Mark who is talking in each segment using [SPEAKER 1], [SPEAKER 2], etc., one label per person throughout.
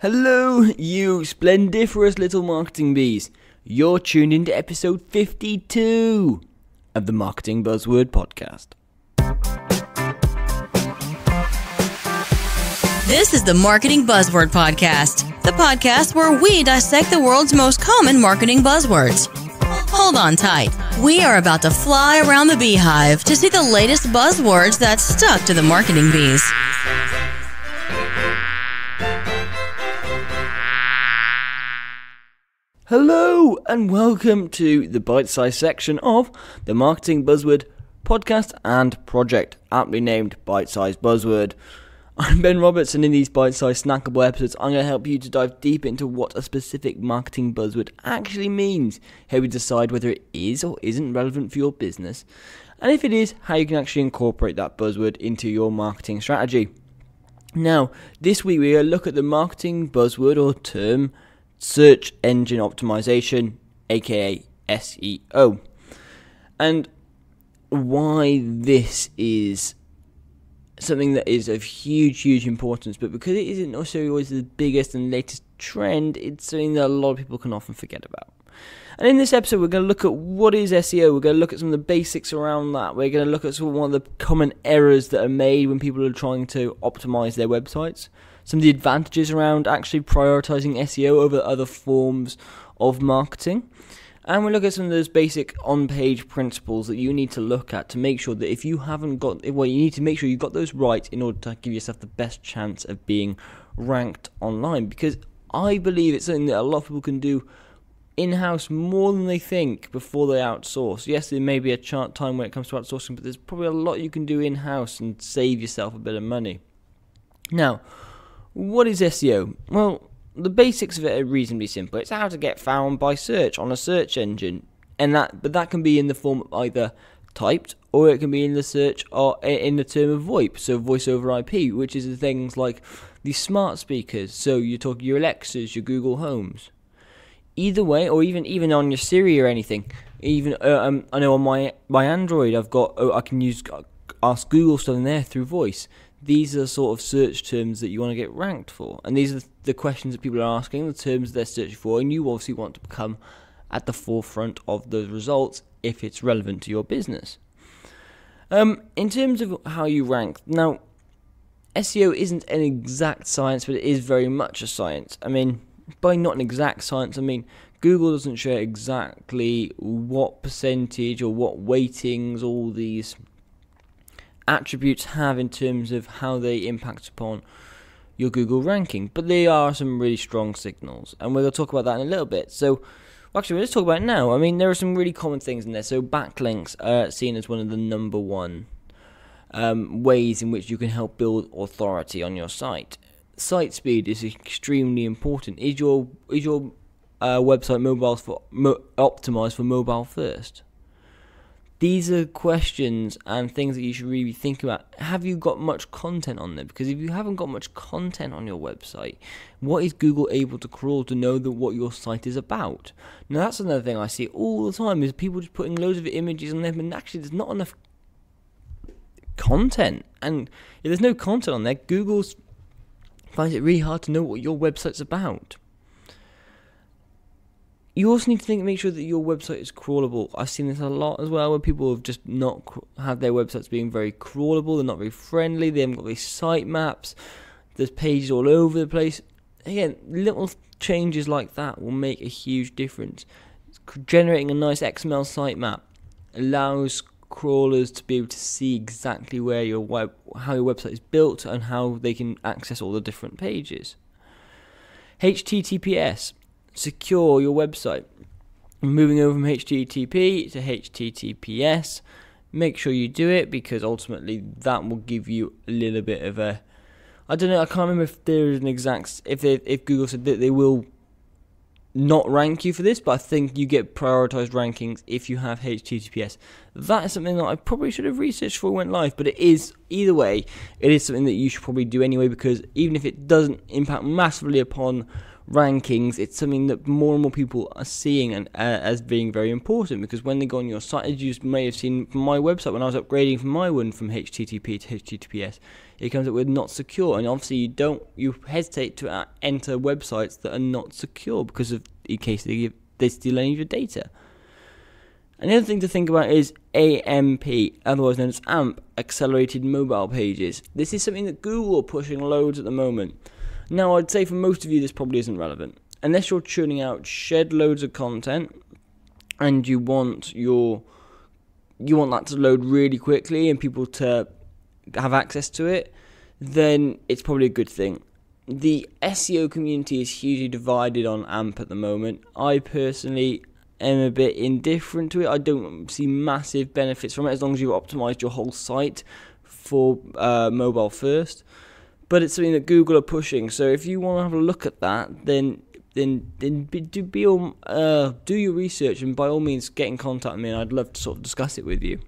[SPEAKER 1] Hello, you splendiferous little marketing bees. You're tuned into episode 52 of the Marketing Buzzword Podcast.
[SPEAKER 2] This is the Marketing Buzzword Podcast, the podcast where we dissect the world's most common marketing buzzwords. Hold on tight. We are about to fly around the beehive to see the latest buzzwords that stuck to the marketing bees.
[SPEAKER 1] Hello, and welcome to the bite-sized section of the Marketing Buzzword Podcast and project, aptly named Bitesize Buzzword. I'm Ben Roberts, and in these bite-sized snackable episodes, I'm going to help you to dive deep into what a specific marketing buzzword actually means, help you decide whether it is or isn't relevant for your business, and if it is, how you can actually incorporate that buzzword into your marketing strategy. Now, this week we're going to look at the marketing buzzword or term Search Engine Optimisation, aka SEO, and why this is something that is of huge importance, but because it isn't necessarily always the biggest and latest trend, it's something that a lot of people can often forget about. And in this episode, we're going to look at what is SEO. We're going to look at some of the basics around that. We're going to look at some of one of the common errors that are made when people are trying to optimize their websites, some of the advantages around actually prioritizing SEO over other forms of marketing. And we'll look at some of those basic on-page principles that you need to look at to make sure that if you haven't got, you need to make sure you've got those right in order to give yourself the best chance of being ranked online. Because I believe it's something that a lot of people can do in-house more than they think before they outsource. Yes, there may be a time when it comes to outsourcing, but there's probably a lot you can do in-house and save yourself a bit of money. Now, what is SEO? Well, the basics of it are reasonably simple. It's how to get found by search on a search engine, but that can be in the form of either typed or it can be in the search or in the term of VoIP, so voice over IP, which is the things like the smart speakers. So you talk your Alexas, your Google Homes. Either way, or even on your Siri or anything. Even I know on my Android, I can use Ask Google stuff in there through voice. These are sort of search terms that you want to get ranked for. And these are the questions that people are asking, the terms they're searching for, and you obviously want to become at the forefront of those results if it's relevant to your business. In terms of how you rank, now, SEO isn't an exact science, but it is very much a science. I mean, by not an exact science, I mean, Google doesn't share exactly what percentage or what weightings all these attributes have in terms of how they impact upon your Google ranking, but there are some really strong signals, and we're going to talk about that in a little bit. So, actually, let's talk about it now. I mean, there are some really common things in there. So, backlinks are seen as one of the number one ways in which you can help build authority on your site. Site speed is extremely important. Is your website optimized for mobile first? These are questions and things that you should really think about. Have you got much content on there? Because if you haven't got much content on your website, what is Google able to crawl to know that what your site is about? Now, that's another thing I see all the time, is people just putting loads of images on there, and actually there's not enough content. And if there's no content on there, Google finds it really hard to know what your website's about. You also need to make sure that your website is crawlable. I've seen this a lot as well, where people have just not have their websites being very crawlable. They're not very friendly. They haven't got these site maps. There's pages all over the place. Again, little changes like that will make a huge difference. Generating a nice XML sitemap allows crawlers to be able to see exactly where how your website is built and how they can access all the different pages. HTTPS. Secure your website. Moving over from HTTP to HTTPS. Make sure you do it, because ultimately that will give you a little bit of a, I don't know, I can't remember if there is an exact, if Google said that they will not rank you for this, but I think you get prioritized rankings if you have HTTPS. That is something that I probably should have researched before it went live, but it is, either way, it is something that you should probably do anyway, because even if it doesn't impact massively upon rankings, it's something that more and more people are seeing and as being very important, because when they go on your site, as you may have seen from my website when I was upgrading from my one from HTTP to HTTPS, it comes up with not secure, and obviously you hesitate to enter websites that are not secure because of in case they steal any of your data. Another thing to think about is AMP, otherwise known as AMP, Accelerated Mobile Pages. This is something that Google are pushing loads at the moment. Now, I'd say for most of you, this probably isn't relevant. Unless you're churning out shed loads of content and you want that to load really quickly and people to have access to it, then it's probably a good thing. The SEO community is hugely divided on AMP at the moment. I personally am a bit indifferent to it. I don't see massive benefits from it as long as you've optimized your whole site for mobile first. But it's something that Google are pushing. So if you want to have a look at that, then do your research, and by all means get in contact with me, and I'd love to sort of discuss it with you.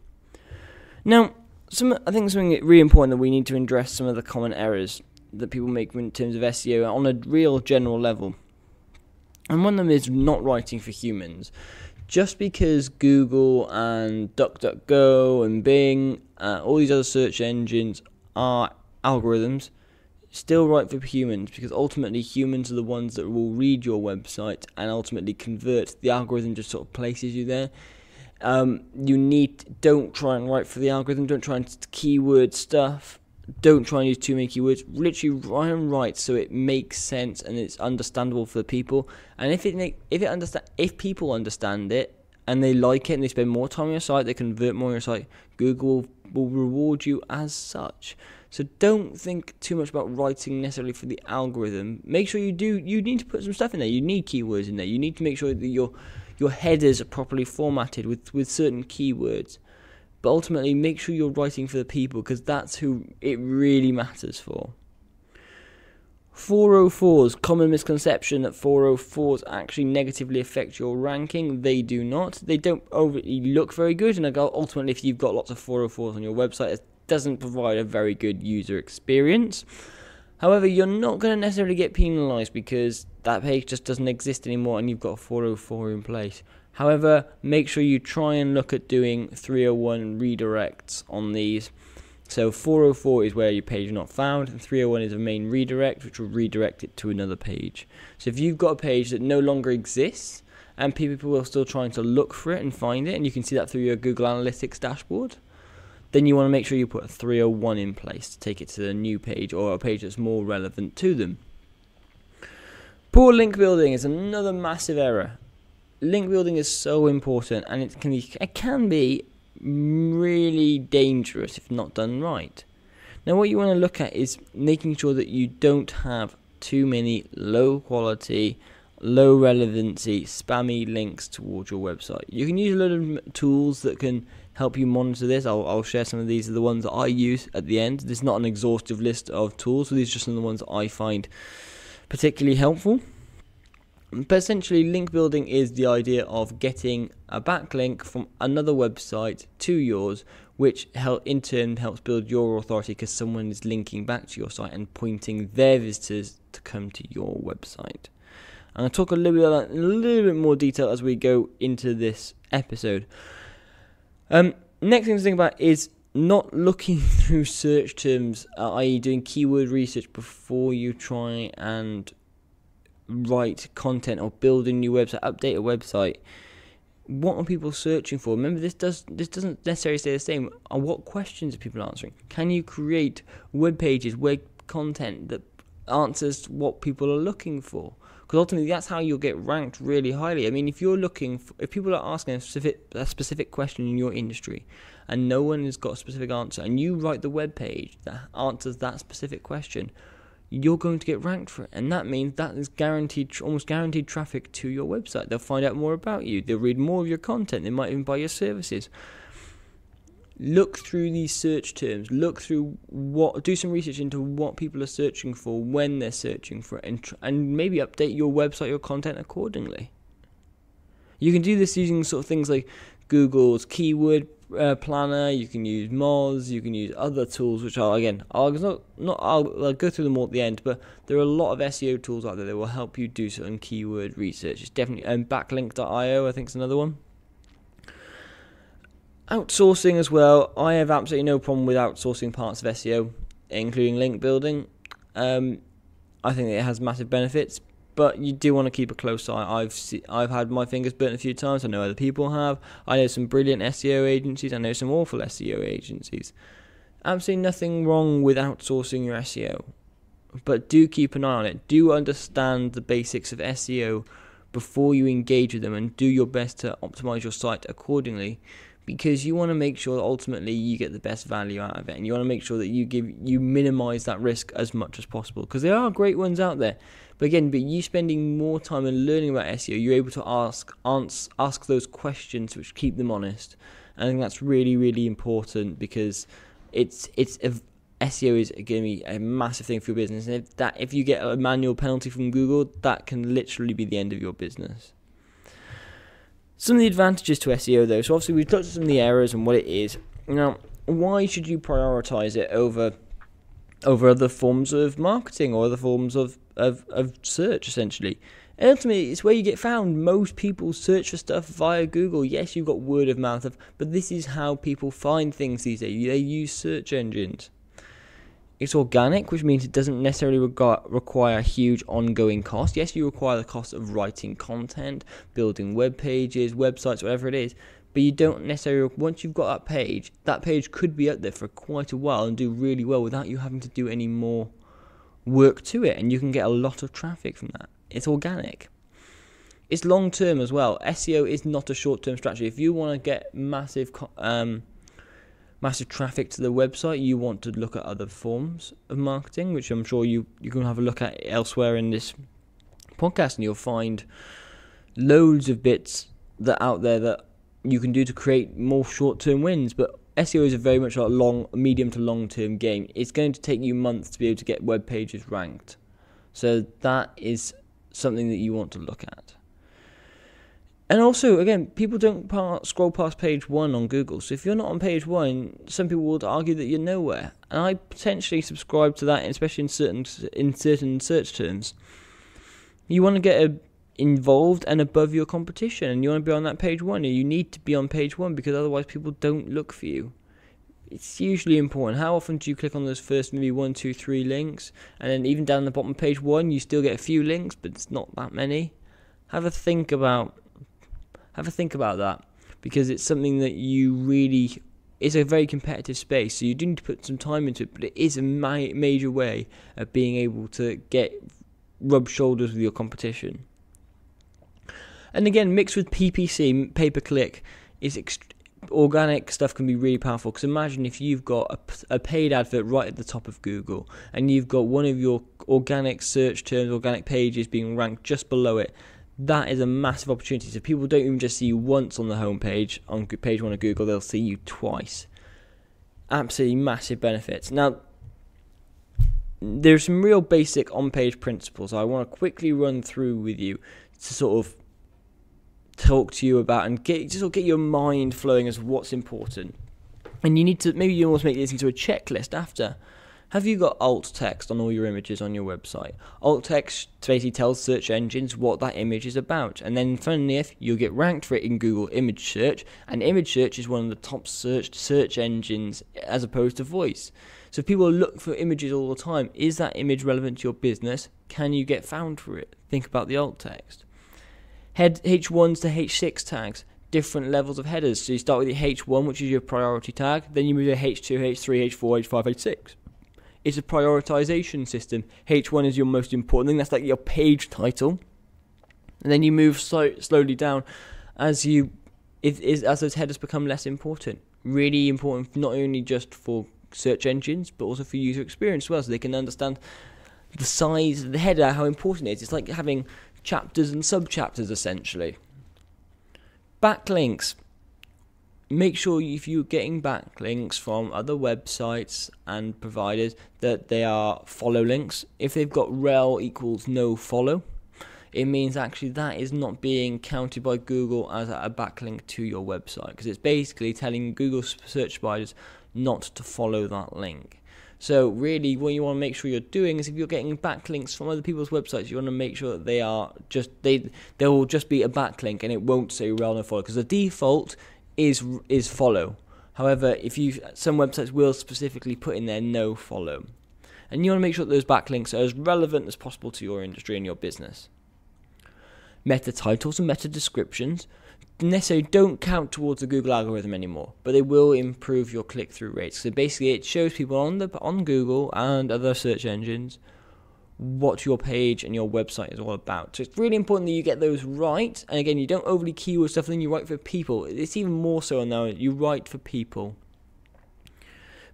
[SPEAKER 1] Now, I think something really important that we need to address some of the common errors that people make in terms of SEO on a real general level. And one of them is not writing for humans. Just because Google and DuckDuckGo and Bing, all these other search engines are algorithms, still write for humans, because ultimately humans are the ones that will read your website and ultimately convert. The algorithm just sort of places you there. Don't try and write for the algorithm. Don't try and keyword stuff. Don't try and use too many keywords. Literally write so it makes sense and it's understandable for the people. And if people understand it and they like it and they spend more time on your site, they convert more on your site, Google will reward you as such. So don't think too much about writing necessarily for the algorithm. Make sure you need to put some stuff in there. You need keywords in there. You need to make sure that your headers are properly formatted with certain keywords. But ultimately, make sure you're writing for the people, because that's who it really matters for. 404s, common misconception that 404s actually negatively affect your ranking. They do not. They don't overly look very good, and ultimately, if you've got lots of 404s on your website, it doesn't provide a very good user experience. However, you're not going to necessarily get penalised because that page just doesn't exist anymore and you've got a 404 in place. However, make sure you try and look at doing 301 redirects on these. So 404 is where your page is not found, and 301 is a main redirect, which will redirect it to another page. So if you've got a page that no longer exists, and people are still trying to look for it and find it, and you can see that through your Google Analytics dashboard, then you want to make sure you put a 301 in place to take it to the new page, or a page that's more relevant to them. Poor link building is another massive error. Link building is so important, and it can be really dangerous if not done right. Now, what you want to look at is making sure that you don't have too many low quality, low relevancy, spammy links towards your website. You can use a lot of tools that can help you monitor this. I'll share some of these are the ones that I use at the end. This is not an exhaustive list of tools, so these are just some of the ones that I find particularly helpful. But essentially, link building is the idea of getting a backlink from another website to yours, which in turn helps build your authority because someone is linking back to your site and pointing their visitors to come to your website. I'm going to talk a little bit more detail as we go into this episode. Next thing to think about is not looking through search terms, i.e. doing keyword research before you try and write content or build a new website, update a website. What are people searching for? Remember, this doesn't necessarily stay the same. What questions are people answering? Can you create web pages, web content that answers what people are looking for? Because ultimately, that's how you'll get ranked really highly. I mean, if people are asking a specific question in your industry, and no one has got a specific answer, and you write the web page that answers that specific question, you're going to get ranked for it, and that means that is almost guaranteed traffic to your website. They'll find out more about you. They'll read more of your content. They might even buy your services. Look through these search terms. Do some research into what people are searching for, when they're searching for it, and maybe update your website, your content accordingly. You can do this using sort of things like Google's keyword planner. You can use Moz. You can use other tools, which are, again, I'll go through them all at the end. But there are a lot of SEO tools out there that will help you do some keyword research. It's definitely Backlinks.io, I think, is another one. Outsourcing as well. I have absolutely no problem with outsourcing parts of SEO. including link building. I think it has massive benefits, but you do want to keep a close eye. I've had my fingers burnt a few times. I know other people have. I know some brilliant SEO agencies. I know some awful SEO agencies. Absolutely nothing wrong with outsourcing your SEO, but do keep an eye on it. Do understand the basics of SEO before you engage with them, and do your best to optimize your site accordingly, because you want to make sure that ultimately you get the best value out of it, and you want to make sure that you minimize that risk as much as possible, because there are great ones out there. But again, you spending more time and learning about SEO, you're able to ask those questions which keep them honest. And I think that's really, really important, because SEO is going to be a massive thing for your business, and if you get a manual penalty from Google, that can literally be the end of your business. Some of the advantages to SEO, though. So obviously we've touched on some of the errors and what it is. Now, why should you prioritize it over other forms of marketing or other forms of search, essentially? And ultimately, it's where you get found. Most people search for stuff via Google. Yes, you've got word of mouth, but this is how people find things these days. They use search engines. It's organic, which means it doesn't necessarily require a huge ongoing cost. Yes, you require the cost of writing content, building web pages, websites, whatever it is, but you don't necessarily, once you've got that page could be up there for quite a while and do really well without you having to do any more work to it, and you can get a lot of traffic from that. It's organic. It's long-term as well. SEO is not a short-term strategy. If you want to get massive traffic to the website, you want to look at other forms of marketing, which I'm sure you can have a look at elsewhere in this podcast, and you'll find loads of bits out there that you can do to create more short-term wins. But SEO is a very much a medium to long-term game. It's going to take you months to be able to get web pages ranked. So that is something that you want to look at. And also, again, people don't scroll past page 1 on Google. So if you're not on page 1, some people would argue that you're nowhere. And I potentially subscribe to that, especially in certain search terms. You want to get involved and above your competition, and you want to be on that page 1. And you need to be on page 1, because otherwise people don't look for you. It's usually important. How often do you click on those first maybe 1, 2, 3 links, and then even down the bottom of page 1, you still get a few links, but it's not that many? Have a think about that, because it's something that it's a very competitive space, so you do need to put some time into it, but it is a major way of being able to rub shoulders with your competition. And again, mixed with PPC, pay-per-click, organic stuff can be really powerful, because imagine if you've got a paid advert right at the top of Google, and you've got one of your organic search terms, organic pages being ranked just below it. That is a massive opportunity. So people don't even just see you once on the homepage, on page 1 of Google, they'll see you twice. Absolutely massive benefits. Now, there's some real basic on-page principles I want to quickly run through with you to sort of talk to you about and get your mind flowing as what's important. And you need to, maybe you almost make this into a checklist after. Have you got alt text on all your images on your website? Alt text basically tells search engines what that image is about. And then, funnily enough, you'll get ranked for it in Google image search. And image search is one of the top searched search engines as opposed to voice. So if people look for images all the time, is that image relevant to your business? Can you get found for it? Think about the alt text. H1s to H6 tags. Different levels of headers. So you start with your H1, which is your priority tag. Then you move to H2, H3, H4, H5, H6. It's a prioritization system. H1 is your most important thing. That's like your page title. And then you move slowly down as those headers become less important. Really important, not only just for search engines, but also for user experience as well, so they can understand the size of the header, how important it is. It's like having chapters and sub-chapters, essentially. Backlinks. Make sure if you're getting backlinks from other websites and providers that they are follow links. If they've got rel equals no follow, it means actually that is not being counted by Google as a backlink to your website, because it's basically telling Google search providers not to follow that link. So really what you want to make sure you're doing is, if you're getting backlinks from other people's websites, you want to make sure that they will just be a backlink and it won't say rel no follow, because the default is follow. However, some websites will specifically put in there no follow. And you want to make sure that those backlinks are as relevant as possible to your industry and your business. Meta titles and meta descriptions necessarily don't count towards the Google algorithm anymore, but they will improve your click-through rates. So basically it shows people on Google and other search engines what your page and your website is all about. So it's really important that you get those right. And again, you don't overly keyword stuff, then you write for people. It's even more so now, you write for people.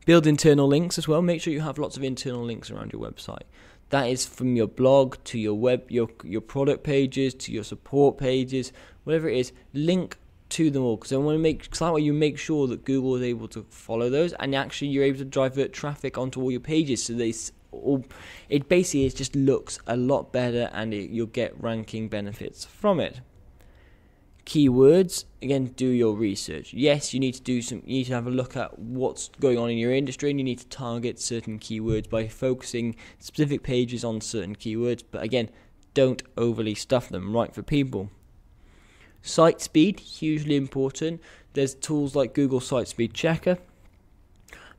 [SPEAKER 1] Build internal links as well. Make sure you have lots of internal links around your website. That is from your blog to your web, your product pages, to your support pages, whatever it is, link to them all. Because I want to that way you make sure that Google is able to follow those, and actually you're able to divert traffic onto all your pages. So it basically just looks a lot better, and you'll get ranking benefits from it. Keywords, again, do your research. Yes, you need to have a look at what's going on in your industry, and you need to target certain keywords by focusing specific pages on certain keywords. But again, don't overly stuff them. Right for people. Site speed, hugely important. There's tools like Google Site Speed Checker.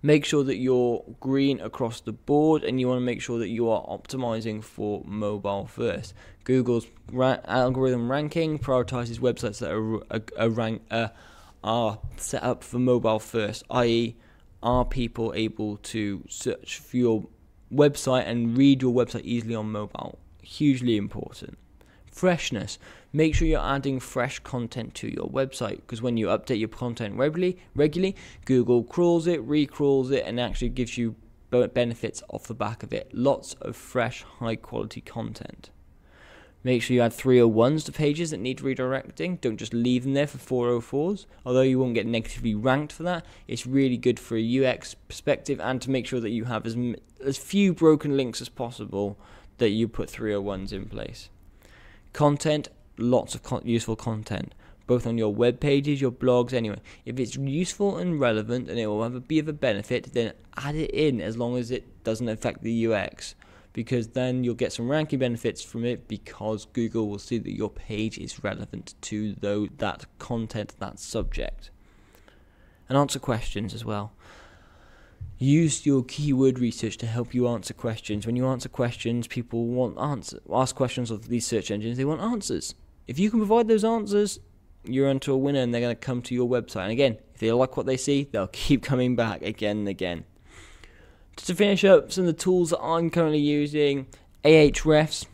[SPEAKER 1] Make sure that you're green across the board, and you want to make sure that you are optimizing for mobile first. Google's algorithm ranking prioritizes websites that are set up for mobile first, i.e. are people able to search for your website and read your website easily on mobile? Hugely important. Freshness. Make sure you're adding fresh content to your website, because when you update your content regularly, Google crawls it, recrawls it, and actually gives you benefits off the back of it. Lots of fresh, high quality content. Make sure you add 301s to pages that need redirecting. Don't just leave them there for 404s. Although you won't get negatively ranked for that, it's really good for a UX perspective, and to make sure that you have as few broken links as possible, that you put 301s in place. Content, lots of useful content, both on your web pages, your blogs, anyway. If it's useful and relevant and it will be of a benefit, then add it in, as long as it doesn't affect the UX, because then you'll get some ranking benefits from it, because Google will see that your page is relevant to that content, that subject. And answer questions as well. Use your keyword research to help you answer questions. When you answer questions, people ask questions of these search engines. They want answers. If you can provide those answers, you're onto a winner, and they're going to come to your website. And again, if they like what they see, they'll keep coming back again and again. Just to finish up, some of the tools that I'm currently using: Ahrefs,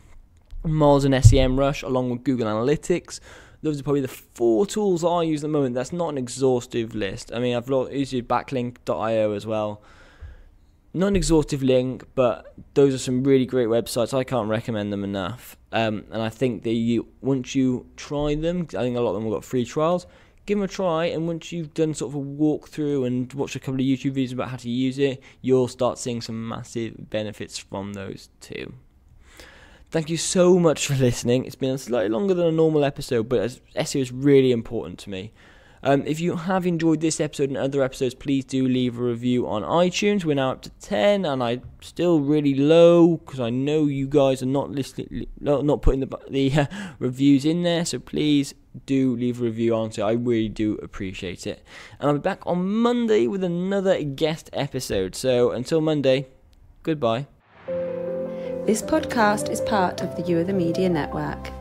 [SPEAKER 1] Moz, and SEMrush, along with Google Analytics. Those are probably the 4 tools I use at the moment. That's not an exhaustive list. I mean, I've used Backlink.io as well. Not an exhaustive link, but those are some really great websites. I can't recommend them enough. And I think that once you try them, I think a lot of them have got free trials. Give them a try, and once you've done sort of a walkthrough and watched a couple of YouTube videos about how to use it, you'll start seeing some massive benefits from those too. Thank you so much for listening. It's been slightly longer than a normal episode, but SEO is really important to me. If you have enjoyed this episode and other episodes, please do leave a review on iTunes. We're now up to 10, and I'm still really low because I know you guys are not listening, not putting the reviews in there. So please do leave a review on it. I really do appreciate it. And I'll be back on Monday with another guest episode. So until Monday, goodbye.
[SPEAKER 3] This podcast is part of the You Are the Media Network.